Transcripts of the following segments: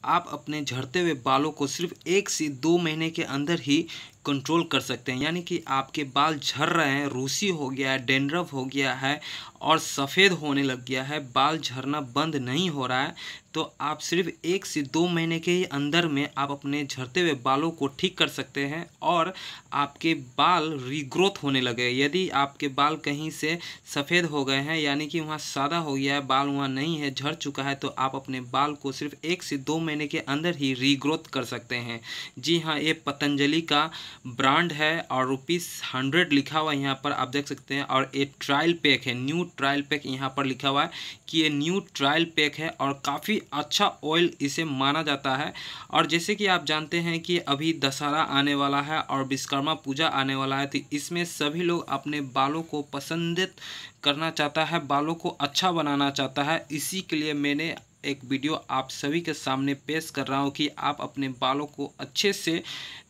आप अपने झड़ते हुए बालों को सिर्फ 1 से 2 महीने के अंदर ही कंट्रोल कर सकते हैं। यानी कि आपके बाल झड़ रहे हैं, रूसी हो गया है, डैंड्रफ हो गया है और सफ़ेद होने लग गया है, बाल झड़ना बंद नहीं हो रहा है, तो आप सिर्फ 1 से 2 महीने के ही अंदर में आप अपने झड़ते हुए बालों को ठीक कर सकते हैं और आपके बाल रीग्रोथ होने लगे। यदि आपके बाल कहीं से सफ़ेद हो गए हैं, यानी कि वहाँ सादा हो गया है, बाल वहाँ नहीं है, झड़ चुका है, तो आप अपने बाल को सिर्फ 1 से 2 महीने के अंदर ही रीग्रोथ कर सकते हैं। जी हाँ, ये पतंजलि का ब्रांड है और ₹100 लिखा हुआ है यहाँ पर, आप देख सकते हैं। और ये ट्रायल पैक है, न्यू ट्रायल पैक यहाँ पर लिखा हुआ है कि ये न्यू ट्रायल पैक है और काफ़ी अच्छा ऑयल इसे माना जाता है। और जैसे कि आप जानते हैं कि अभी दशहरा आने वाला है और विश्वकर्मा पूजा आने वाला है, तो इसमें सभी लोग अपने बालों को पसंदित करना चाहता है, बालों को अच्छा बनाना चाहता है। इसी के लिए मैंने एक वीडियो आप सभी के सामने पेश कर रहा हूँ कि आप अपने बालों को अच्छे से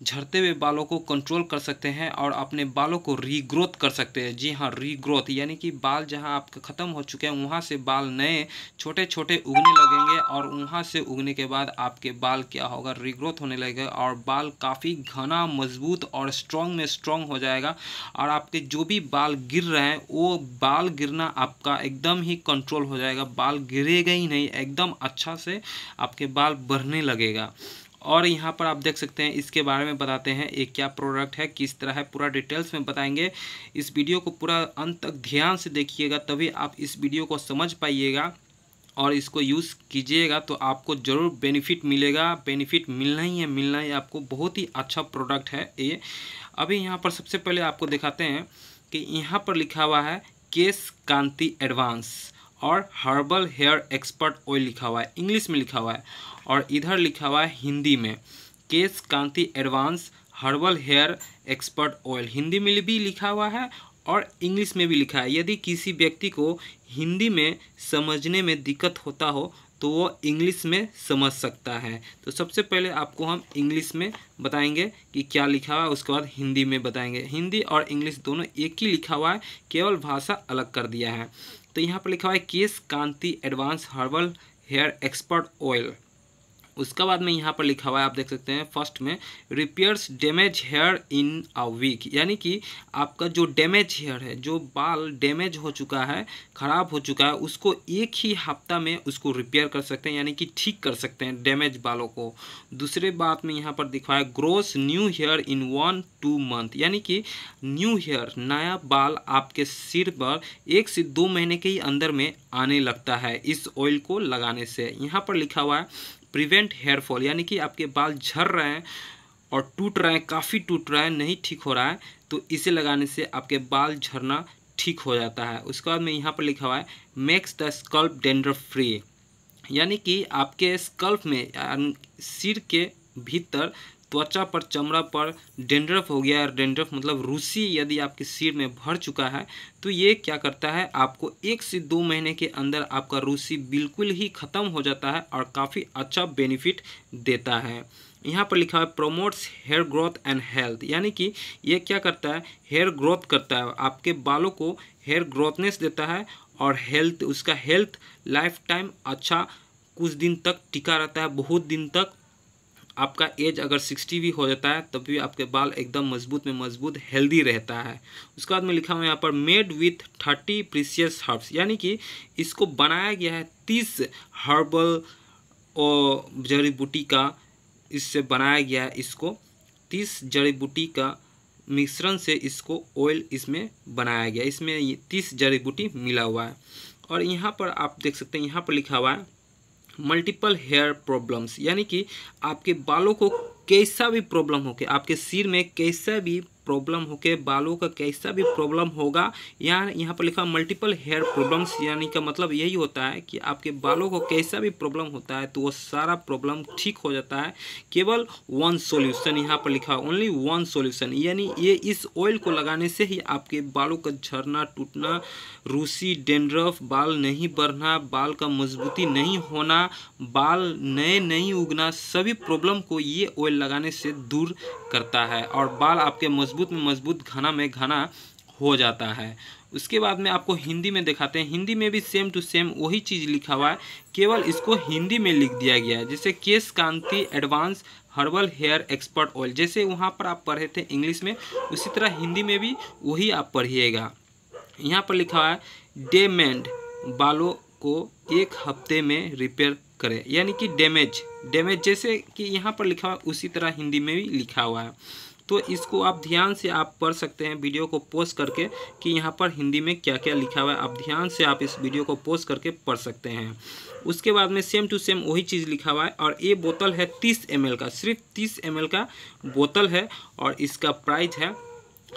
झड़ते हुए बालों को कंट्रोल कर सकते हैं और अपने बालों को रीग्रोथ कर सकते हैं। जी हाँ, रीग्रोथ यानी कि बाल जहाँ आपके ख़त्म हो चुके हैं वहाँ से बाल नए छोटे छोटे उगने लगेंगे और वहाँ से उगने के बाद आपके बाल क्या होगा, रीग्रोथ होने लगेगा और बाल काफ़ी घना, मजबूत और स्ट्रॉन्ग में स्ट्रॉन्ग हो जाएगा। और आपके जो भी बाल गिर रहे हैं वो बाल गिरना आपका एकदम ही कंट्रोल हो जाएगा, बाल गिरेगा ही नहीं, एकदम अच्छा से आपके बाल बढ़ने लगेगा। और यहाँ पर आप देख सकते हैं, इसके बारे में बताते हैं ये क्या प्रोडक्ट है, किस तरह है, पूरा डिटेल्स में बताएंगे। इस वीडियो को पूरा अंत तक ध्यान से देखिएगा, तभी आप इस वीडियो को समझ पाइएगा और इसको यूज़ कीजिएगा तो आपको ज़रूर बेनिफिट मिलेगा। बेनिफिट मिलना ही है, मिलना ही आपको। बहुत ही अच्छा प्रोडक्ट है ये। अभी यहाँ पर सबसे पहले आपको दिखाते हैं कि यहाँ पर लिखा हुआ है केश कांति एडवांस और हर्बल हेयर एक्सपर्ट ऑयल लिखा हुआ है, इंग्लिश में लिखा हुआ है। और इधर लिखा हुआ है हिंदी में Kesh Kanti advance herbal hair expert oil, Hindi में भी लिखा हुआ है और इंग्लिश में भी लिखा है। यदि किसी व्यक्ति को हिंदी में समझने में दिक्कत होता हो तो वो इंग्लिश में समझ सकता है। तो सबसे पहले आपको हम इंग्लिश में बताएंगे कि क्या लिखा हुआ है, उसके बाद हिंदी में बताएंगे। हिंदी और इंग्लिश दोनों एक ही लिखा हुआ है, केवल भाषा अलग कर दिया है। तो यहाँ पर लिखा हुआ है Kesh Kanti advance herbal hair expert oil. उसके बाद में यहाँ पर लिखा हुआ है, आप देख सकते हैं फर्स्ट में, repairs damage hair in a week, यानी कि आपका जो डैमेज हेयर है, जो बाल डैमेज हो चुका है, ख़राब हो चुका है, उसको एक ही हफ्ता में उसको रिपेयर कर सकते हैं, यानी कि ठीक कर सकते हैं डैमेज बालों को। दूसरे बात में यहाँ पर दिखा है grows new hair in 1-2 month, यानी कि न्यू हेयर, नया बाल आपके सिर पर 1 से 2 महीने के ही अंदर में आने लगता है इस ऑयल को लगाने से। यहाँ पर लिखा हुआ है प्रिवेंट हेयर फॉल, यानी कि आपके बाल झड़ रहे हैं और टूट रहे हैं, काफ़ी टूट रहा है, नहीं ठीक हो रहा है, तो इसे लगाने से आपके बाल झड़ना ठीक हो जाता है। उसके बाद में यहाँ पर लिखा हुआ है makes the scalp dandruff free, यानी कि आपके स्कल्प में, सिर के भीतर त्वचा पर, चमड़ा पर डैंड्रफ हो गया है, डैंड्रफ मतलब रूसी यदि आपके सिर में भर चुका है, तो ये क्या करता है, आपको 1 से 2 महीने के अंदर आपका रूसी बिल्कुल ही ख़त्म हो जाता है और काफ़ी अच्छा बेनिफिट देता है। यहाँ पर लिखा है promotes hair growth and health, यानी कि ये क्या करता है, हेयर ग्रोथ करता है, आपके बालों को हेयर ग्रोथनेस देता है और हेल्थ, उसका हेल्थ लाइफ टाइम अच्छा कुछ दिन तक टिका रहता है, बहुत दिन तक। आपका एज अगर 60 भी हो जाता है तब भी आपके बाल एकदम मजबूत में मजबूत हेल्दी रहता है। उसके बाद में लिखा हुआ यहाँ पर मेड विथ 30 प्रीशियस हर्ब्स, यानी कि इसको बनाया गया है 30 हर्बल और जड़ी बूटी का, इससे बनाया गया है, इसको 30 जड़ी बूटी का मिश्रण से इसको ऑयल इसमें बनाया गया, इसमें 30 जड़ी बूटी मिला हुआ है। और यहाँ पर आप देख सकते हैं, यहाँ पर लिखा हुआ है मल्टीपल हेयर प्रॉब्लम्स, यानी कि आपके बालों को कैसा भी प्रॉब्लम हो के, आपके सिर में कैसा भी प्रॉब्लम हो के, बालों का कैसा भी प्रॉब्लम होगा, यहाँ पर लिखा मल्टीपल हेयर प्रॉब्लम्स, यानी का मतलब यही होता है कि आपके बालों को कैसा भी प्रॉब्लम होता है तो वो सारा प्रॉब्लम ठीक हो जाता है। केवल 1 सॉल्यूशन, यहाँ पर लिखा ओनली 1 सॉल्यूशन, यानी ये इस ऑयल को लगाने से ही आपके बालों का झड़ना, टूटना, रूसी, डैंड्रफ, बाल नहीं बढ़ना, बाल का मजबूती नहीं होना, बाल नए नहीं उगना, सभी प्रॉब्लम को ये ऑयल लगाने से दूर करता है और बाल आपके मजबूत में मजबूत, घना में घना हो जाता है। उसके बाद में आपको हिंदी में दिखाते हैं। हिंदी में भी सेम टू सेम वही चीज़ लिखा हुआ है, केवल इसको हिंदी में लिख दिया गया है। जैसे Kesh Kanti advance herbal hair expert oil, जैसे वहाँ पर आप पढ़े थे इंग्लिश में, उसी तरह हिंदी में भी वही आप पढ़िएगा। यहाँ पर लिखा हुआ है डेमेंड बालों को 1 हफ्ते में रिपेयर करें, यानी कि डैमेज जैसे कि यहाँ पर लिखा हुआ है उसी तरह हिंदी में भी लिखा हुआ है। तो इसको आप ध्यान से आप पढ़ सकते हैं वीडियो को पॉज करके कि यहाँ पर हिंदी में क्या क्या लिखा हुआ है। आप ध्यान से आप इस वीडियो को पॉज करके पढ़ सकते हैं। उसके बाद में सेम टू सेम वही चीज़ लिखा हुआ है। और ये बोतल है 30 ml का, सिर्फ 30 ml का बोतल है और इसका प्राइस है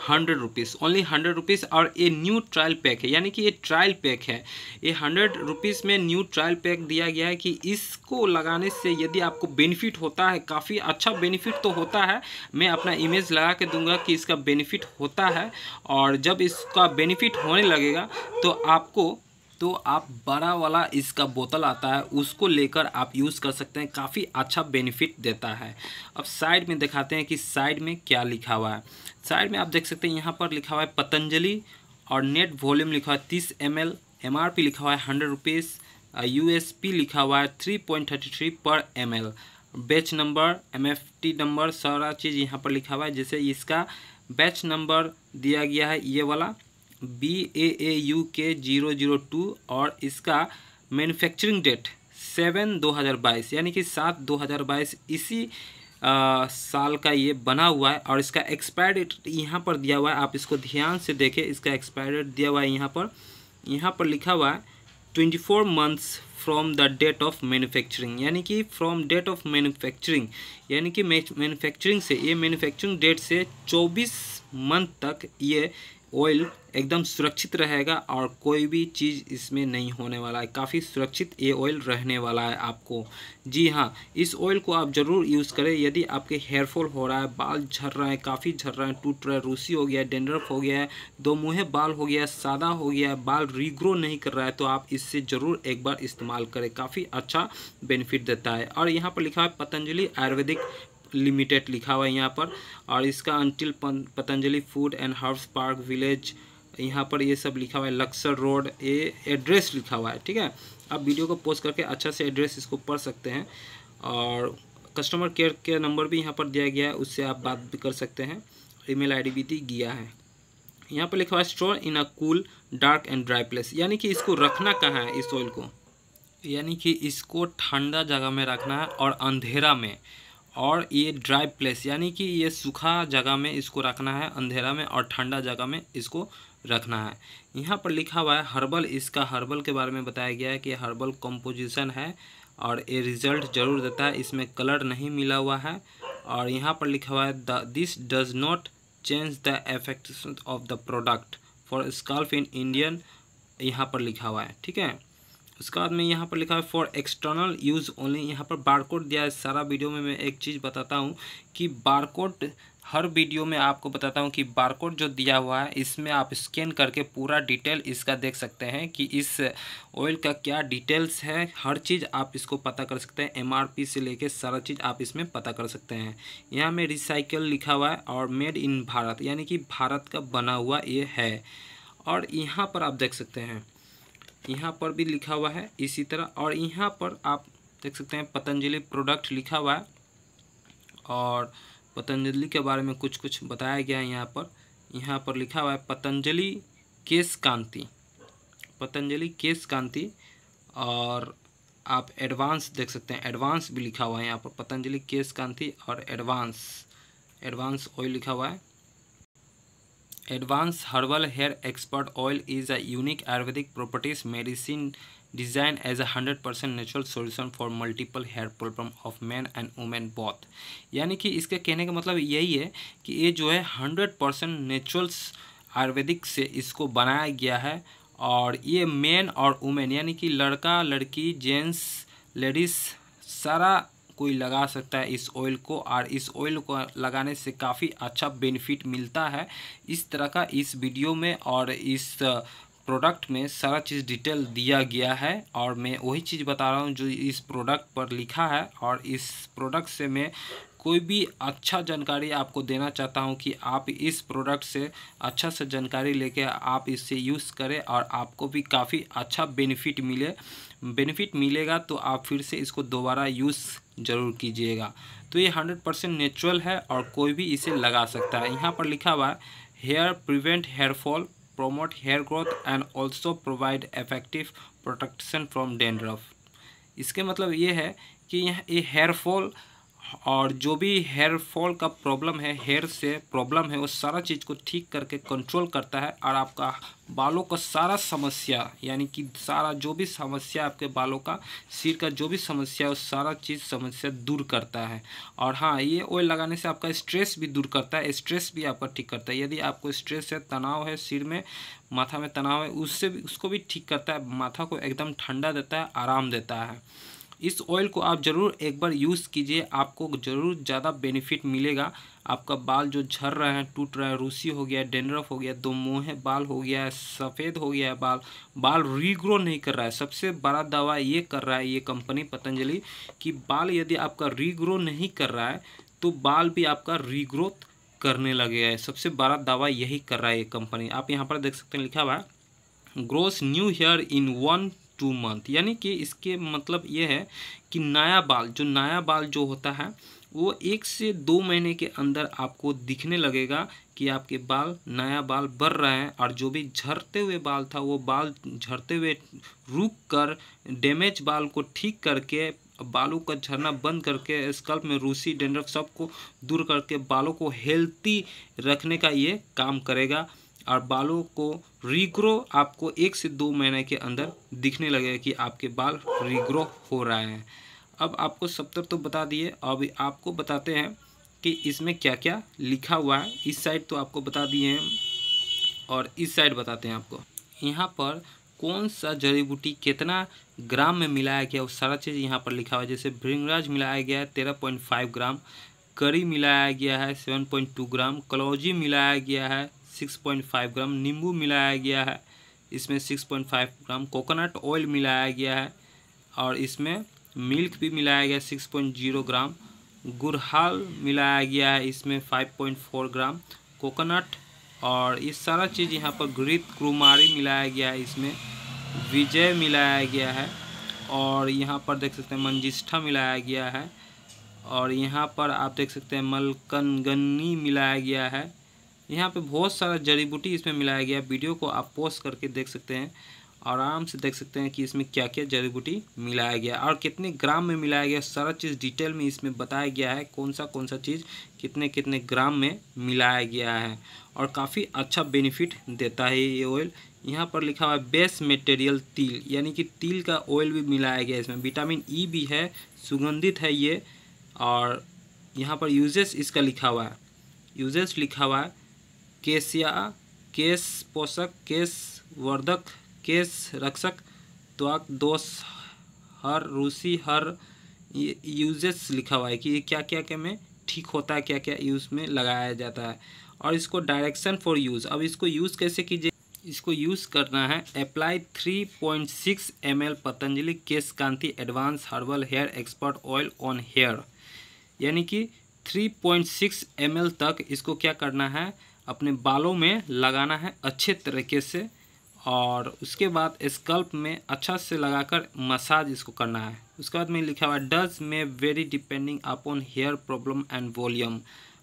100 रुपीज़, ओनली 100 रुपीज़। और ये न्यू ट्रायल पैक है, यानी कि ये ट्रायल पैक है। ये 100 रुपीज़ में न्यू ट्रायल पैक दिया गया है कि इसको लगाने से यदि आपको बेनिफिट होता है, काफ़ी अच्छा बेनिफिट तो होता है। मैं अपना इमेज लगा के दूंगा कि इसका बेनिफिट होता है। और जब इसका बेनिफिट होने लगेगा तो आप बड़ा वाला इसका बोतल आता है, उसको लेकर आप यूज़ कर सकते हैं, काफ़ी अच्छा बेनिफिट देता है। अब साइड में दिखाते हैं कि साइड में क्या लिखा हुआ है। साइड में आप देख सकते हैं यहाँ पर लिखा हुआ है पतंजलि और नेट वॉल्यूम लिखा हुआ है 30 ml, MRP लिखा हुआ है 100 रुपीज़, USP लिखा हुआ है 3.33 पर ml, batch number, MFT number, सारा चीज़ यहाँ पर लिखा हुआ है। जैसे इसका बैच नंबर दिया गया है ये वाला BAAUK 002 और इसका मैन्युफैक्चरिंग डेट 7/2022, यानी कि 7/2022 इसी साल का ये बना हुआ है। और इसका एक्सपायर डेट यहाँ पर दिया हुआ है, आप इसको ध्यान से देखें। इसका एक्सपायर डेट दिया हुआ है यहाँ पर लिखा हुआ है 24 months from the date of manufacturing, यानी कि फ्रॉम डेट ऑफ मैन्युफैक्चरिंग, यानी कि मैन्युफैक्चरिंग से, ये मैन्युफैक्चरिंग डेट से 24 मंथ तक ये ऑयल एकदम सुरक्षित रहेगा और कोई भी चीज़ इसमें नहीं होने वाला है। काफ़ी सुरक्षित ये ऑयल रहने वाला है आपको। जी हाँ, इस ऑयल को आप ज़रूर यूज़ करें यदि आपके हेयरफॉल हो रहा है, बाल झड़ रहे हैं, काफ़ी झड़ रहे हैं, टूट रहा है, रूसी हो गया है, डेंड्रफ हो गया है, दो मुँहे बाल हो गया है, सादा हो गया है, बाल रीग्रो नहीं कर रहा है, तो आप इससे ज़रूर एक बार इस्तेमाल करें, काफ़ी अच्छा बेनिफिट देता है। और यहाँ पर लिखा है पतंजलि आयुर्वेदिक लिमिटेड लिखा हुआ है यहाँ पर। और इसका until Patanjali food and herbs park village, यहाँ पर ये सब लिखा हुआ है, लक्सर रोड, ये एड्रेस लिखा हुआ है। ठीक है, आप वीडियो को पोस्ट करके अच्छा से एड्रेस इसको पढ़ सकते हैं। और कस्टमर केयर के नंबर भी यहाँ पर दिया गया है, उससे आप बात भी कर सकते हैं। ईमेल आईडी भी दी गया है। यहाँ पर लिखा हुआ है store in a cool dark and dry place, यानी कि इसको रखना कहाँ है इस ऑयल को, यानी कि इसको ठंडा जगह में रखना है और अंधेरा में। और ये ड्राई प्लेस, यानी कि ये सूखा जगह में इसको रखना है, अंधेरा में और ठंडा जगह में इसको रखना है। यहाँ पर लिखा हुआ है हर्बल, इसका हर्बल के बारे में बताया गया है कि हर्बल कंपोजिशन है और ये रिजल्ट ज़रूर देता है, इसमें कलर नहीं मिला हुआ है। और यहाँ पर लिखा हुआ है this does not change the effects of the product for scalp in Indian, यहाँ पर लिखा हुआ है। ठीक है, उसके बाद में यहाँ पर लिखा है फॉर एक्सटर्नल यूज़ ओनली, यहाँ पर बारकोड दिया है। सारा वीडियो में मैं एक चीज़ बताता हूँ कि बारकोड, हर वीडियो में आपको बताता हूँ कि बारकोड जो दिया हुआ है इसमें आप स्कैन करके पूरा डिटेल इसका देख सकते हैं कि इस ऑयल का क्या डिटेल्स है, हर चीज़ आप इसको पता कर सकते हैं। MRP से लेके सारा चीज़ आप इसमें पता कर सकते हैं। यहाँ में रिसाइकल लिखा हुआ है और मेड इन भारत, यानी कि भारत का बना हुआ ये है। और यहाँ पर आप देख सकते हैं, यहाँ पर भी लिखा हुआ है इसी तरह। और यहाँ पर आप देख सकते हैं पतंजलि प्रोडक्ट लिखा हुआ है और पतंजलि के बारे में कुछ कुछ बताया गया है। यहाँ पर लिखा हुआ है पतंजलि केश कांति, पतंजलि केश कांति। और आप एडवांस देख सकते हैं, एडवांस भी लिखा हुआ है यहाँ पर, पतंजलि केश कांति और एडवांस ऑयल लिखा हुआ है। Advanced herbal hair expert oil is a unique Ayurvedic properties medicine designed as a 100% natural solution for multiple hair problem of men and women both। यानी कि इसके कहने का मतलब यही है कि ये जो है 100% नेचुरल्स आयुर्वेदिक से इसको बनाया गया है। और ये मेन और वुमेन, यानी कि लड़का लड़की, जेंट्स, लेडीज़, सारा कोई लगा सकता है इस ऑयल को। और इस ऑयल को लगाने से काफ़ी अच्छा बेनिफिट मिलता है। इस तरह का इस वीडियो में और इस प्रोडक्ट में सारा चीज़ डिटेल दिया गया है और मैं वही चीज़ बता रहा हूँ जो इस प्रोडक्ट पर लिखा है। और इस प्रोडक्ट से मैं कोई भी अच्छा जानकारी आपको देना चाहता हूं कि आप इस प्रोडक्ट से अच्छा से जानकारी लेके आप इससे यूज़ करें और आपको भी काफ़ी अच्छा बेनिफिट मिलेगा, तो आप फिर से इसको दोबारा यूज़ ज़रूर कीजिएगा। तो ये 100% नेचुरल है और कोई भी इसे लगा सकता है। यहाँ पर लिखा हुआ है hair prevent hair fall, promote hair growth and also provide effective protection from dandruff. इसके मतलब ये है कि ये हेयर फॉल और जो भी हेयर फॉल का प्रॉब्लम है, हेयर से प्रॉब्लम है, वो सारा चीज़ को ठीक करके कंट्रोल करता है और आपका बालों का सारा समस्या, यानी कि सारा जो भी समस्या आपके बालों का, सिर का जो भी समस्या है, वो सारा चीज़ समस्या दूर करता है। और हाँ, ये ऑयल लगाने से आपका स्ट्रेस भी दूर करता है, स्ट्रेस भी आपका ठीक करता है। यदि आपको स्ट्रेस है, तनाव है, सिर में माथा में तनाव है, उसको भी ठीक करता है, माथा को एकदम ठंडा देता है, आराम देता है। इस ऑयल को आप ज़रूर एक बार यूज़ कीजिए, आपको ज़रूर ज़्यादा बेनिफिट मिलेगा। आपका बाल जो झड़ रहे हैं, टूट रहा है, रूसी हो गया, डैंड्रफ हो गया, दो मुँहे बाल हो गया है, सफ़ेद हो गया है बाल रीग्रो नहीं कर रहा है। सबसे बड़ा दावा ये कर रहा है ये कंपनी पतंजलि कि बाल यदि आपका रीग्रो नहीं कर रहा है तो बाल भी आपका रीग्रोथ करने लगेगा है। सबसे बड़ा दावा यही कर रहा है ये कंपनी। आप यहाँ पर देख सकते हैं लिखा हुआ है grows new hair in 1-2 month, यानी कि इसके मतलब ये है कि नया बाल जो होता है वो 1 से 2 महीने के अंदर आपको दिखने लगेगा कि आपके नया बाल बढ़ रहे हैं और जो भी झड़ते हुए बाल था वो बाल झड़ते हुए रुक कर डैमेज बाल को ठीक करके, बालों का झड़ना बंद करके, स्कल्प में रूसी डैंड्रफ सबको दूर करके बालों को हेल्थी रखने का ये काम करेगा और बालों को रीग्रो आपको 1 से 2 महीने के अंदर दिखने लगेगा कि आपके बाल रीग्रो हो रहे हैं। अब आपको सब तो बता दिए, अब आपको बताते हैं कि इसमें क्या क्या लिखा हुआ है। इस साइड तो आपको बता दिए हैं और इस साइड बताते हैं आपको। यहाँ पर कौन सा जड़ी बूटी कितना ग्राम में मिलाया गया वो सारा चीज़ यहाँ पर लिखा हुआ है। जैसे भृंगराज मिलाया गया है 13.5 ग्राम, करी मिलाया गया है 7.2 ग्राम, कलौजी मिलाया गया है 6.5 ग्राम, नींबू मिलाया गया है इसमें 6.5 ग्राम, कोकोनट ऑयल मिलाया गया है और इसमें मिल्क भी मिलाया गया 6.0 ग्राम, गुड़हल मिलाया गया है इसमें 5.4 ग्राम, कोकोनट और ये सारा चीज़ यहाँ पर घृत कुमारी मिलाया गया है, इसमें विजय मिलाया गया है और यहाँ पर देख सकते हैं मंजिष्ठा मिलाया गया है और यहाँ पर आप देख सकते हैं मलकनगन्नी मिलाया गया है। यहाँ पे बहुत सारा जड़ी बूटी इसमें मिलाया गया है। वीडियो को आप पॉज करके देख सकते हैं, आराम से देख सकते हैं कि इसमें क्या क्या जड़ी बूटी मिलाया गया और कितने ग्राम में मिलाया गया। सारा चीज़ डिटेल में इसमें बताया गया है कौन सा चीज़ कितने कितने ग्राम में मिलाया गया है और काफ़ी अच्छा बेनिफिट देता है ये ऑयल। यहाँ पर लिखा हुआ है बेस मटेरियल तिल, यानी कि तिल का ऑयल भी मिलाया गया है इसमें। विटामिन ई भी है, सुगंधित है ये। और यहाँ पर यूजेस इसका लिखा हुआ है, यूजेस लिखा हुआ है केशिया, केश पोषक, केश वर्धक, केश रक्षक, त्वक दोष हर, रूसी हर, यूजेस लिखा हुआ है कि ये क्या क्या में ठीक होता है, क्या क्या यूज़ में लगाया जाता है। और इसको डायरेक्शन फॉर यूज़, अब इसको यूज़ कैसे कीजिए। इसको यूज़ करना है apply 3.6 ml Patanjali Kesh Kanti advance herbal hair expert oil on hair, यानी कि 3.6 ml तक इसको क्या करना है अपने बालों में लगाना है अच्छे तरीके से और उसके बाद स्कल्प में अच्छा से लगाकर मसाज इसको करना है। उसके बाद में लिखा हुआ है dose may vary depending upon hair problem and volume,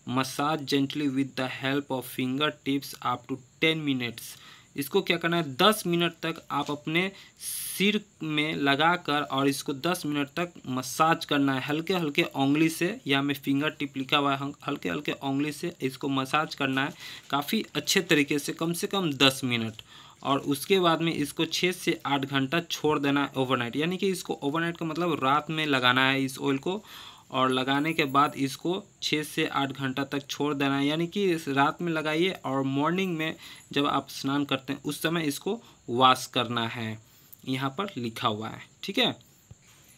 massage gently with the help of finger tips up to 10 minutes. इसको क्या करना है 10 मिनट तक आप अपने सिर में लगाकर और इसको 10 मिनट तक मसाज करना है हल्के हल्के उंगली से, यहाँ में फिंगर टिप लिखा हुआ है, हल्के हल्के उंगली से इसको मसाज करना है काफ़ी अच्छे तरीके से कम 10 मिनट। और उसके बाद में इसको 6 से 8 घंटा छोड़ देना है ओवरनाइट, यानी कि इसको ओवरनाइट का मतलब रात में लगाना है इस ऑयल को और लगाने के बाद इसको 6 से 8 घंटा तक छोड़ देना है, यानी कि रात में लगाइए और मॉर्निंग में जब आप स्नान करते हैं उस समय इसको वॉश करना है, यहाँ पर लिखा हुआ है। ठीक है,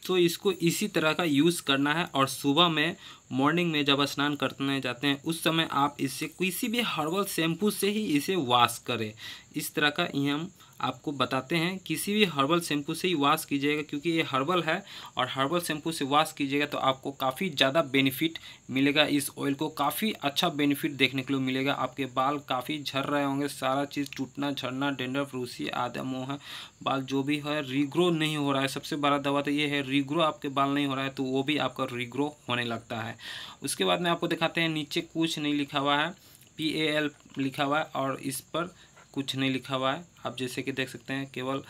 तो इसको इसी तरह का यूज़ करना है और सुबह में मॉर्निंग में जब स्नान करने जाते हैं उस समय आप इससे किसी भी हर्बल शैम्पू से ही इसे वॉश करें। इस तरह का हम आपको बताते हैं, किसी भी हर्बल शैम्पू से ही वॉश कीजिएगा, क्योंकि ये हर्बल है और हर्बल शैम्पू से वॉश कीजिएगा तो आपको काफ़ी ज़्यादा बेनिफिट मिलेगा। इस ऑयल को काफ़ी अच्छा बेनिफिट देखने के लिए मिलेगा। आपके बाल काफ़ी झड़ रहे होंगे, सारा चीज़ टूटना झड़ना, डेंड्रफ, रूसी, आधा मोह बाल जो भी है, रीग्रो नहीं हो रहा है। सबसे बड़ा दवा तो ये है, रीग्रो आपके बाल नहीं हो रहा है तो वो भी आपका रीग्रो होने लगता है। उसके बाद में आपको दिखाते हैं, नीचे कुछ नहीं लिखा हुआ है, PAL लिखा हुआ है और इस पर कुछ नहीं लिखा हुआ है। आप जैसे कि देख सकते हैं, केवल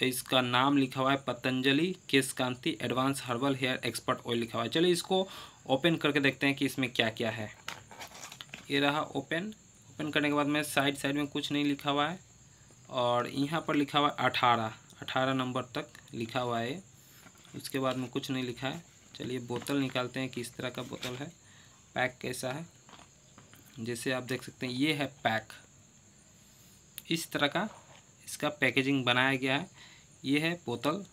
इसका नाम लिखा हुआ है, Patanjali Kesh Kanti advance herbal hair expert oil लिखा हुआ है। चलिए इसको ओपन करके देखते हैं कि इसमें क्या क्या है। ये रहा ओपन करने के बाद में साइड में कुछ नहीं लिखा हुआ है और यहाँ पर लिखा हुआ है 18 नंबर तक लिखा हुआ है। उसके बाद में कुछ नहीं लिखा है। चलिए बोतल निकालते हैं कि इस तरह का बोतल है। पैक कैसा है, जैसे आप देख सकते हैं ये है पैक, इस तरह का इसका पैकेजिंग बनाया गया है। ये है बोतल,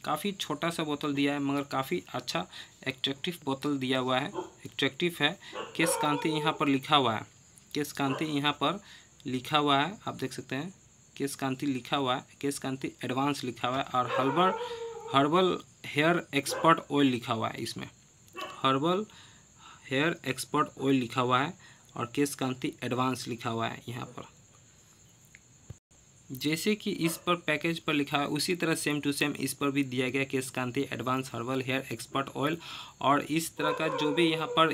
काफ़ी छोटा सा बोतल दिया है मगर काफ़ी अच्छा एट्रैक्टिव बोतल दिया हुआ है, एट्रैक्टिव है। केश कांति यहाँ पर लिखा हुआ है, केश कांति यहाँ पर लिखा हुआ है, आप देख सकते हैं केश कांति लिखा हुआ है, केश कांति एडवांस लिखा हुआ है और हर्बल हेयर एक्सपर्ट ऑयल लिखा हुआ है। इसमें हर्बल हेयर एक्सपर्ट ऑयल लिखा हुआ है और केश कांति एडवांस लिखा हुआ है यहाँ पर। जैसे कि इस पर पैकेज पर लिखा है उसी तरह सेम टू सेम इस पर भी दिया गया Kesh Kanti advance herbal hair expert oil. और इस तरह का जो भी यहाँ पर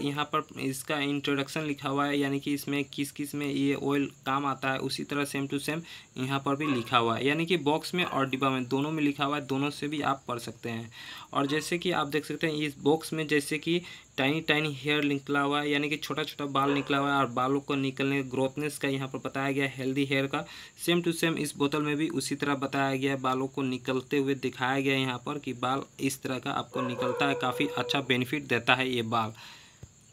इसका इंट्रोडक्शन लिखा हुआ है, यानी कि इसमें किस किस में ये ऑयल काम आता है, उसी तरह सेम टू सेम यहाँ पर भी लिखा हुआ है, यानी कि बॉक्स में और डिब्बा में दोनों में लिखा हुआ है, दोनों से भी आप पढ़ सकते हैं। और जैसे कि आप देख सकते हैं इस बॉक्स में जैसे कि टाइनी हेयर निकला हुआ है, यानी कि छोटा छोटा बाल निकला हुआ है और बालों को निकलने ग्रोथनेस का यहाँ पर बताया गया है, हेल्दी हेयर का। सेम टू सेम इस बोतल में भी उसी तरह बताया गया है, बालों को निकलते हुए दिखाया गया है यहाँ पर कि बाल इस तरह का आपको निकलता है, काफ़ी अच्छा बेनिफिट देता है ये बाल।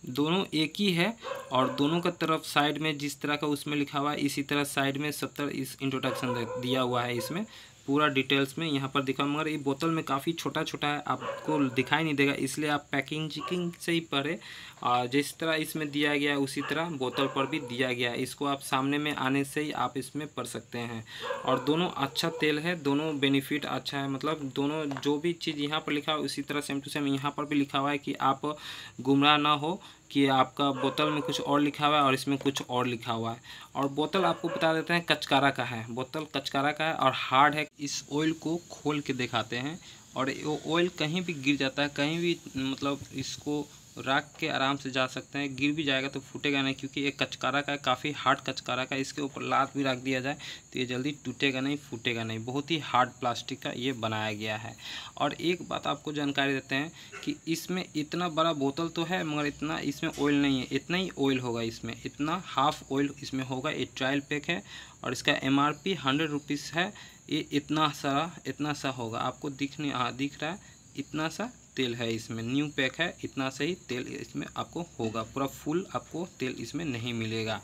दोनों एक ही है और दोनों का तरफ साइड में जिस तरह का उसमें लिखा हुआ है इसी तरह साइड में 70 इस इंट्रोडक्शन दिया हुआ है, इसमें पूरा डिटेल्स में यहाँ पर दिखा। मगर ये बोतल में काफ़ी छोटा छोटा है, आपको दिखाई नहीं देगा, इसलिए आप पैकेजिंग से ही पढ़े। और जिस तरह इसमें दिया गया है उसी तरह बोतल पर भी दिया गया है, इसको आप सामने में आने से ही आप इसमें पढ़ सकते हैं। और दोनों अच्छा तेल है, दोनों बेनिफिट अच्छा है, मतलब दोनों जो भी चीज़ यहाँ पर लिखा है उसी तरह सेम टू सेम यहाँ पर भी लिखा हुआ है कि आप गुमराह ना हो कि आपका बोतल में कुछ और लिखा हुआ है और इसमें कुछ और लिखा हुआ है। और बोतल आपको बता देते हैं कचकारा का है, बोतल कचकारा का है और हार्ड है। इस ऑयल को खोल के दिखाते हैं और वो ऑयल कहीं भी गिर जाता है, कहीं भी मतलब इसको रख के आराम से जा सकते हैं, गिर भी जाएगा तो फूटेगा नहीं, क्योंकि ये कचकारा का है, काफ़ी हार्ड कचकारा का। इसके ऊपर लात भी रख दिया जाए तो ये जल्दी टूटेगा नहीं, फूटेगा नहीं, बहुत ही हार्ड प्लास्टिक का ये बनाया गया है। और एक बात आपको जानकारी देते हैं कि इसमें इतना बड़ा बोतल तो है मगर इतना इसमें ऑयल नहीं है, इतना ही ऑयल होगा इसमें, इतना हाफ ऑयल इसमें होगा। ये ट्रायल पैक है और इसका MRP 100 रुपीज़ है। ये इतना सा होगा, आपको दिख रहा है, इतना सा तेल है इसमें, न्यू पैक है, इतना से ही तेल इसमें आपको होगा, पूरा फुल आपको तेल इसमें नहीं मिलेगा।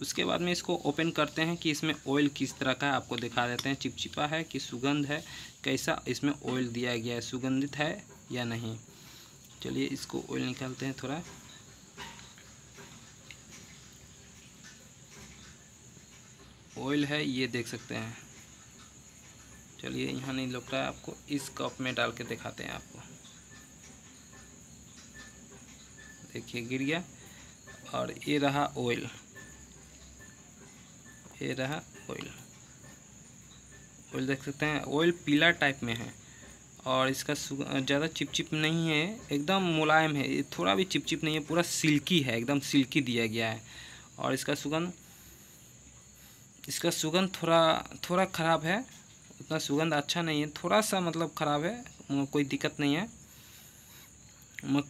उसके बाद में इसको ओपन करते हैं कि इसमें ऑयल किस तरह का है, आपको दिखा देते हैं, चिपचिपा है कि सुगंध है, कैसा इसमें ऑयल दिया गया है, सुगंधित है या नहीं। चलिए इसको ऑयल निकालते हैं थोड़ा। ऑयल है ये देख सकते हैं। चलिए यहाँ नहीं लग रहा है आपको, इस कप में डाल के दिखाते हैं आपको, देखिए गिर गया। और ये रहा ऑयल, ये रहा ऑयल देख सकते हैं, ऑयल पीला टाइप में है और इसका ज़्यादा चिपचिप नहीं है, एकदम मुलायम है, ये थोड़ा भी चिपचिप नहीं है, पूरा सिल्की है, एकदम सिल्की दिया गया है। और इसका सुगंध थोड़ा ख़राब है, उतना सुगंध अच्छा नहीं है, थोड़ा सा मतलब ख़राब है, कोई दिक्कत नहीं है।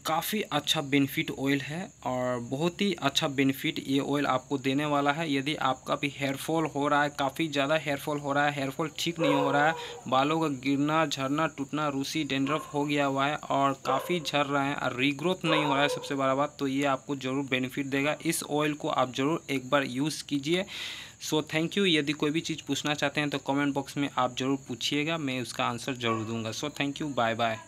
काफ़ी अच्छा बेनिफिट ऑयल है और बहुत ही अच्छा बेनिफिट ये ऑयल आपको देने वाला है। यदि आपका भी हेयरफॉल हो रहा है, काफ़ी ज़्यादा हेयरफॉल हो रहा है, हेयरफॉल ठीक नहीं हो रहा है, बालों का गिरना झड़ना टूटना रूसी डेंड्रफ हो गया हुआ है और काफ़ी झड़ रहे हैं और रीग्रोथ नहीं हो रहा है, सबसे बड़ा बात, तो ये आपको ज़रूर बेनिफिट देगा। इस ऑयल को आप ज़रूर एक बार यूज़ कीजिए। सो थैंक यू। यदि कोई भी चीज़ पूछना चाहते हैं तो कमेंट बॉक्स में आप ज़रूर पूछिएगा, मैं उसका आंसर ज़रूर दूंगा। So thank you, bye bye.